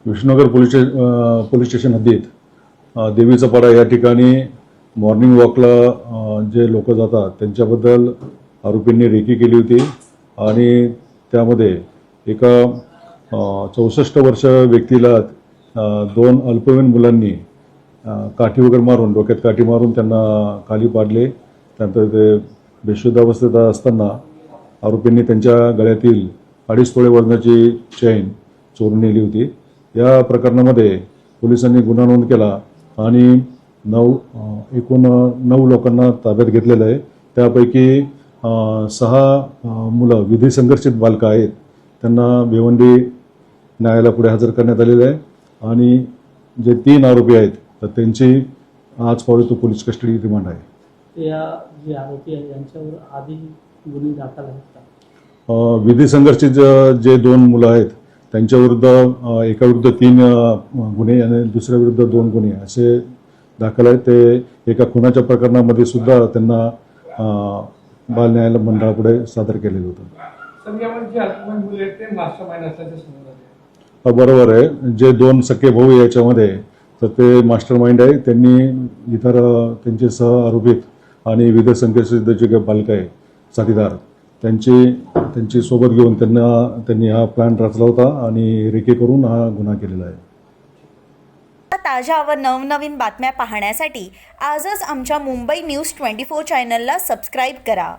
Vishnunagar police station हद्दीत देवीचा पाडा या ठिकाणी मॉर्निंग वॉकला जे लोक जातात त्यांच्याबद्दल आरोपींनी रेकी केली होती आणि त्यामध्ये एका 64 वर्ष व्यक्तीला दोन अल्पवयीन मुलांनी काठी वगैरे मारून डोक्यात काठी मारून त्यांना खाली पाडले. त्यानंतर ते बेशुद्ध अवस्थेत असताना आरोपींनी त्यांच्या गळ्यातील 2.5 तोळे वजनाची चेन चोरून नेली होती. या प्रकरणामध्ये पोलिसांनी गुन्हा नोंद केला आणि एकूण 9 लोकांना ताब्यात घेतलेलं आहे. त्यापैकी 6 मुलं विधी संघर्षित बालकं आहेत. त्यांना भिवंडी न्यायालयापुढे हजर करण्यात आलेलं आहे आणि जे 3 आरोपी आहेत तर त्यांची आज तो पोलीस कस्टडी रिमांड आहे. या जे आरोपी आहेत यांच्यावर आधी गुन्हे दाखल आहेत का? विधी संघर्षित जे 2 मुलं आहेत त्यांच्याविरुद्ध एका विरुद्ध 3 गुन्हे आणि दुसऱ्या विरुद्ध 2 गुन्हे असे दाखल आहेत. ते एका खुनाच्या प्रकरणामध्ये सुद्धा त्यांना बाल न्यायालय मंडळापुढे सादर केलेलं होतं. बरोबर आहे. जे 2 सख्खे भाऊ याच्यामध्ये तर ते मास्टर माइंड आहे. त्यांनी इतर त्यांचे सह आरोपित आणि विविध संघर्षित जे बालक आहे साथीदार त्यांची सोबत घेऊन त्यांनी हा प्लॅन रचला होता आणि रेकी करून हा गुन्हा केलेला आहे. ताज्या व नवनवीन बातम्या पाहण्यासाठी आजच आमच्या मुंबई न्यूज 24 चॅनलला सबस्क्राईब करा.